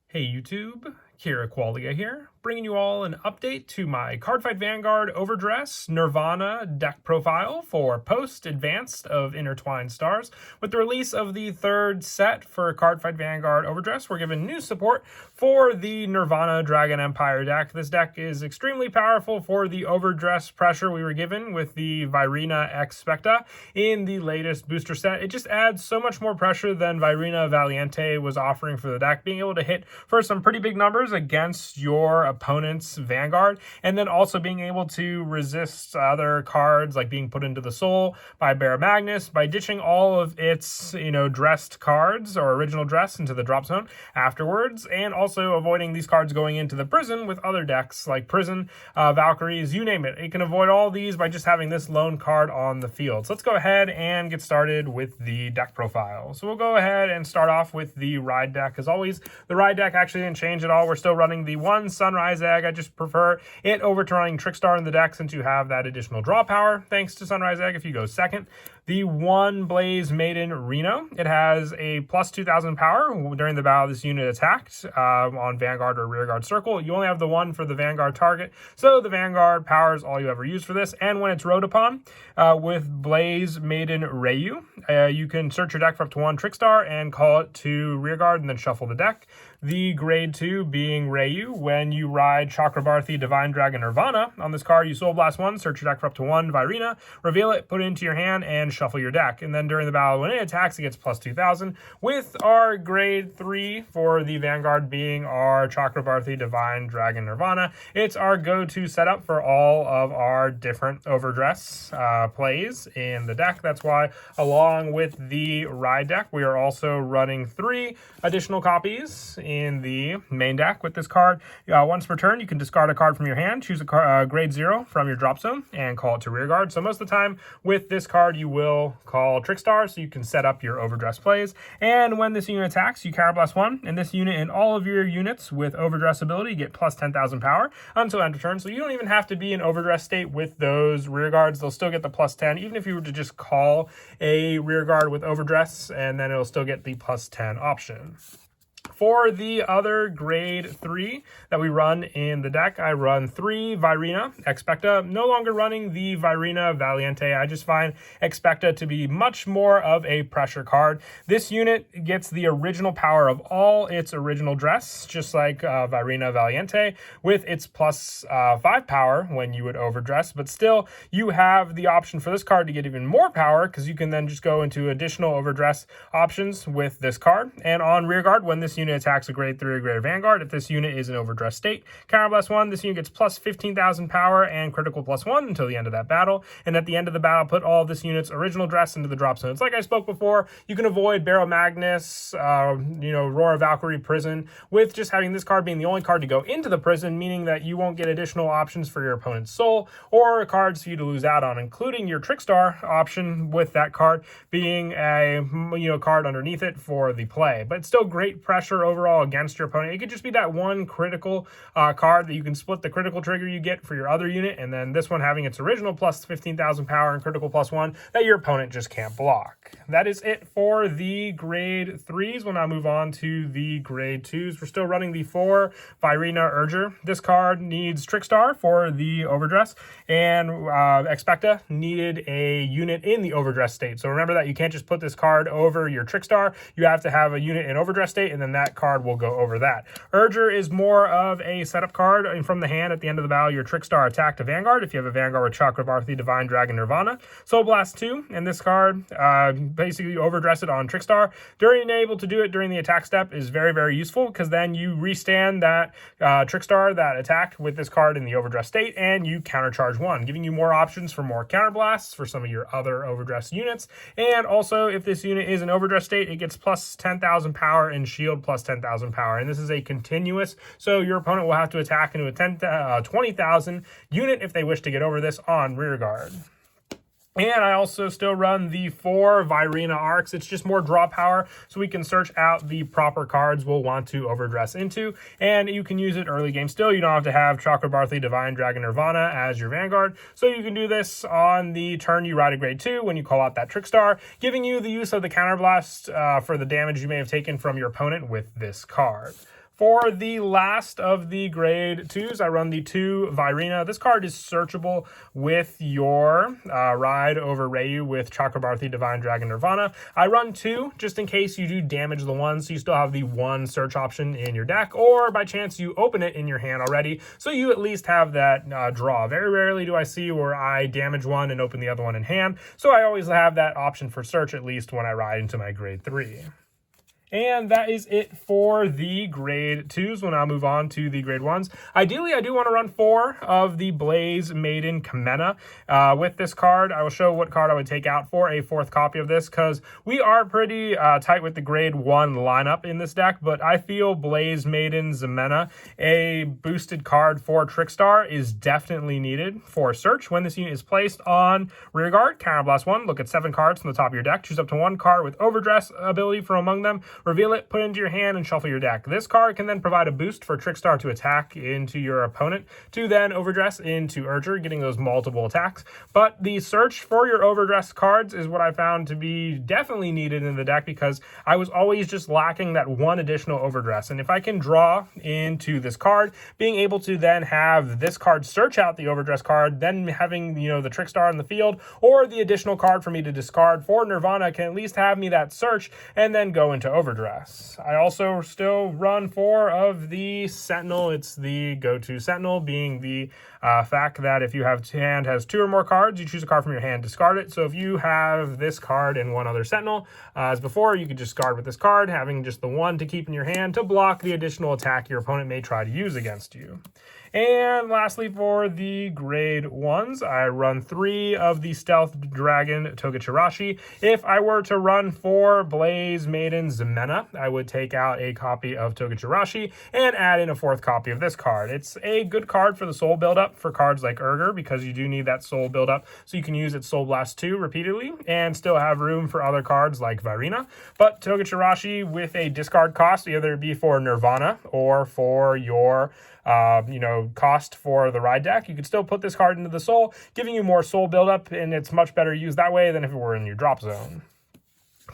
Hey YouTube, Kira Qualia here, bringing you all an update to my Cardfight Vanguard Overdress Nirvana deck profile for post-advanced of Intertwined Stars. With the release of the third set for Cardfight Vanguard Overdress, we're given new support for the Nirvana Dragon Empire deck. This deck is extremely powerful for the Overdress pressure we were given with the Virina Expecta in the latest booster set. It just adds so much more pressure than Virina Valiente was offering for the deck, being able to hit for some pretty big numbers against your opponent's Vanguard, and then also being able to resist other cards like being put into the soul by Bear Magnus by ditching all of its dressed cards or original dress into the drop zone afterwards, and also avoiding these cards going into the prison with other decks like Prison, Valkyries, you name it. It can avoid all these by just having this lone card on the field. So let's go ahead and get started with the deck profile. So we'll go ahead and start off with the Ride deck. As always, the Ride deck actually didn't change at all. We're still running the one Sunrise Egg. I just prefer it over to running Trickstar in the deck since you have that additional draw power thanks to Sunrise Egg if you go second. The one Blaze Maiden Reno. It has a plus 2,000 power during the battle this unit attacked on Vanguard or Rearguard Circle. You only have the one for the Vanguard target, so the Vanguard power is all you ever use for this. And when it's rode upon with Blaze Maiden Ryu, you can search your deck for up to one Trickstar and call it to Rearguard and then shuffle the deck. The grade 2 being Ryu. When you ride Chakrabarthi Divine Dragon Nirvana on this card, you Soul Blast 1, search your deck for up to one Virina, reveal it, put it into your hand, and shuffle your deck. And then during the battle, when it attacks, it gets plus 2,000. With our grade 3 for the Vanguard being our Chakrabarthi Divine Dragon Nirvana, it's our go-to setup for all of our different Overdress plays in the deck. That's why, along with the Ride deck, we are also running 3 additional copies in the main deck with this card. Once per turn, you can discard a card from your hand, choose a grade 0 from your drop zone, and call it to Rearguard. So most of the time with this card, you will call Trickstar, so you can set up your Overdress plays. And when this unit attacks, you Counterblast 1, and this unit and all of your units with Overdress ability get plus 10,000 power until end of turn. So you don't even have to be in Overdress state with those Rearguards. They'll still get the plus 10, even if you were to just call a Rearguard with Overdress, and then it'll still get the plus 10 option. For the other grade 3 that we run in the deck, I run 3 Virina Expecta. No longer running the Virina Valiente. I just find Expecta to be much more of a pressure card. This unit gets the original power of all its original dress, just like Virina Valiente, with its plus 5 power when you would overdress. But still, you have the option for this card to get even more power because you can then just go into additional overdress options with this card. And on Rearguard, when this unit attacks a grade 3 or greater Vanguard, if this unit is in Overdress state, Counterblast 1, this unit gets plus 15,000 power and critical plus 1 until the end of that battle. And at the end of the battle, put all of this unit's original dress into the drop zone. It's like I spoke before, you can avoid Barrow Magnus, Roar Valkyrie Prison with just having this card being the only card to go into the prison, meaning that you won't get additional options for your opponent's soul or cards for you to lose out on, including your Trickstar option with that card being a card underneath it for the play. But it's still great pressure overall against your opponent. It could just be that one critical card that you can split the critical trigger you get for your other unit, and then this one having its original plus 15,000 power and critical plus 1 that your opponent just can't block. That is it for the grade 3s. We'll now move on to the grade 2s. We're still running the 4 Virina Urger. This card needs Trickstar for the Overdress, and Expecta needed a unit in the Overdress state. So remember that you can't just put this card over your Trickstar. You have to have a unit in Overdress state, and then that card will go over that. Urger is more of a setup card, and from the hand at the end of the battle, your Trickstar attack to Vanguard if you have a Vanguard with Chakrabarthi Divine Dragon Nirvana. Soul Blast 2, and this card basically overdress it on Trickstar. Being able to do it during the attack step is very, very useful because then you restand that Trickstar that attacked with this card in the Overdress state, and you countercharge 1, giving you more options for more counterblasts for some of your other Overdress units. And also, if this unit is in Overdress state, it gets plus 10,000 power and shield plus 10,000 power, and this is a continuous, so your opponent will have to attack into a 20,000 unit if they wish to get over this on Rearguard. And I also still run the 4 Virina Arcs. It's just more draw power, so we can search out the proper cards we'll want to overdress into, and you can use it early game still. You don't have to have Chakrabarthi Divine Dragon Nirvana as your Vanguard, so you can do this on the turn you ride a grade 2 when you call out that Trickstar, giving you the use of the Counterblast for the damage you may have taken from your opponent with this card. For the last of the grade 2s, I run the 2 Virina. This card is searchable with your ride over Rayu with Chakrabarthi, Divine Dragon, Nirvana. I run 2 just in case you do damage the 1, so you still have the 1 search option in your deck, or by chance you open it in your hand already, so you at least have that draw. Very rarely do I see where I damage 1 and open the other one in hand, so I always have that option for search at least when I ride into my grade 3. And that is it for the grade 2s. We'll now move on to the grade 1s. Ideally, I do want to run 4 of the Blaze Maiden Kamena. With this card, I will show what card I would take out for a 4th copy of this, because we are pretty tight with the grade 1 lineup in this deck, but I feel Blaze Maiden Zemena, a boosted card for Trickstar, is definitely needed for search. When this unit is placed on rearguard, counterblast 1, look at 7 cards from the top of your deck, choose up to 1 card with Overdress ability from among them, reveal it, put it into your hand, and shuffle your deck. This card can then provide a boost for Trickstar to attack into your opponent, to then Overdress into Urger, getting those multiple attacks. But the search for your Overdress cards is what I found to be definitely needed in the deck, because I was always just lacking that 1 additional Overdress. And if I can draw into this card, being able to then have this card search out the Overdress card, then having, the Trickstar in the field, or the additional card for me to discard for Nirvana can at least have me that search and then go into Overdress. I also still run 4 of the Sentinel. It's the go-to Sentinel, being the fact that if you have hand has 2 or more cards, you choose a card from your hand, discard it. So if you have this card and 1 other Sentinel, as before, you could just discard with this card, having just the 1 to keep in your hand to block the additional attack your opponent may try to use against you. And lastly, for the grade 1s, I run 3 of the Stealth Dragon Togachirashi. If I were to run 4 Blaze Maiden Zemena, I would take out a copy of Togachirashi and add in a 4th copy of this card. It's a good card for the soul buildup for cards like Urger, because you do need that soul buildup so you can use its Soul Blast 2 repeatedly and still have room for other cards like Virina. But Togachirashi with a discard cost, either it be for Nirvana or for your cost for the ride deck, you could still put this card into the soul, giving you more soul buildup, and it's much better used that way than if it were in your drop zone.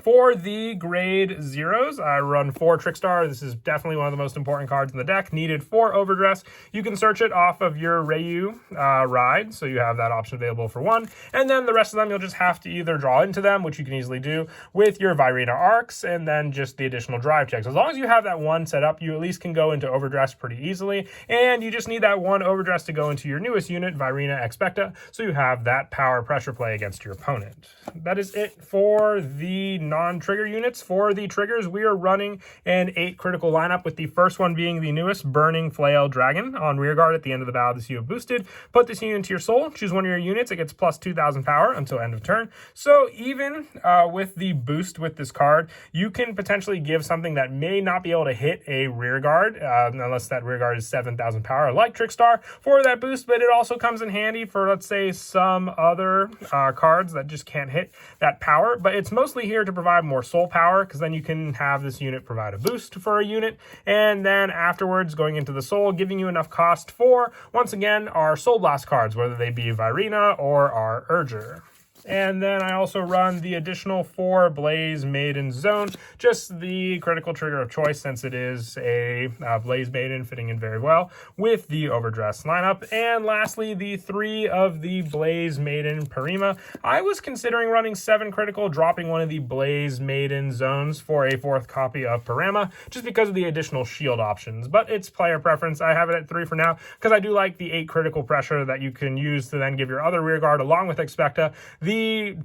For the grade 0s, I run 4 Trickstar. This is definitely one of the most important cards in the deck, needed for Overdress. You can search it off of your Rayu ride, so you have that option available for 1. And then the rest of them, you'll just have to either draw into them, which you can easily do with your Virina Arcs, and then just the additional drive checks. As long as you have that 1 set up, you at least can go into Overdress pretty easily, and you just need that 1 Overdress to go into your newest unit, Virina Expecta, so you have that power pressure play against your opponent. That is it for the non-trigger units. For the triggers, we are running an 8 critical lineup, with the first one being the newest Burning Flail Dragon. On rearguard, at the end of the battle, this you have boosted. Put this unit into your soul, choose one of your units, it gets plus 2,000 power until end of turn. So even with the boost with this card, you can potentially give something that may not be able to hit a rearguard, unless that rearguard is 7,000 power, like Trickstar, for that boost, but it also comes in handy for, let's say, some other cards that just can't hit that power. But it's mostly here to provide more soul power, because then you can have this unit provide a boost for a unit, and then afterwards going into the soul, giving you enough cost for, once again, our Soul Blast cards, whether they be Virina or our Urger. And then I also run the additional 4 Blaze Maiden Zone, just the critical trigger of choice, since it is a Blaze Maiden, fitting in very well with the Overdress lineup. And lastly, the 3 of the Blaze Maiden Parima. I was considering running 7 critical, dropping one of the Blaze Maiden Zones for a 4th copy of Parima, just because of the additional shield options. But it's player preference. I have it at 3 for now, because I do like the 8 critical pressure that you can use to then give your other rearguard, along with Expecta, the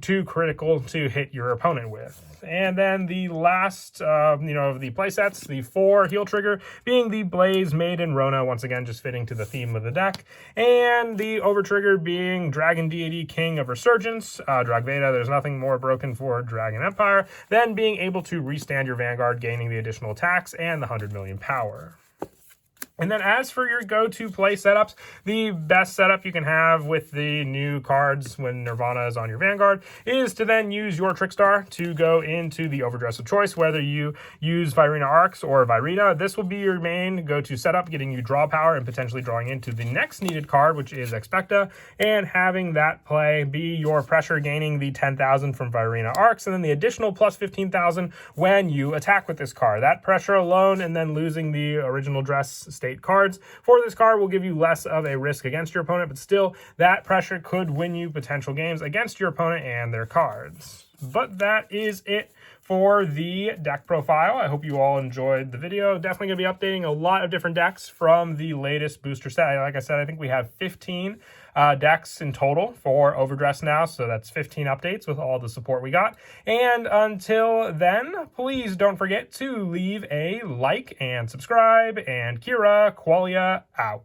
2 critical to hit your opponent with. And then the last, of the playsets, the 4 heal trigger, being the Blaze Maiden Rona, once again, just fitting to the theme of the deck. And the over trigger being Dragon Deity King of Resurgence, Dragveda. There's nothing more broken for Dragon Empire than being able to restand your Vanguard, gaining the additional attacks and the 100 million power. And then as for your go-to play setups, the best setup you can have with the new cards when Nirvana is on your Vanguard is to then use your Trickstar to go into the Overdress of choice, whether you use Virina Arcs or Virina. This will be your main go-to setup, getting you draw power and potentially drawing into the next needed card, which is Expecta, and having that play be your pressure, gaining the 10,000 from Virina Arcs, and then the additional plus 15,000 when you attack with this card. That pressure alone, and then losing the original dress state cards for this card will give you less of a risk against your opponent, but still that pressure could win you potential games against your opponent and their cards. But that is it for the deck profile. I hope you all enjoyed the video. Definitely going to be updating a lot of different decks from the latest booster set. Like I said, I think we have 15 decks in total for Overdress now, so that's 15 updates with all the support we got. And until then, please don't forget to leave a like and subscribe, and Kira Qualia out.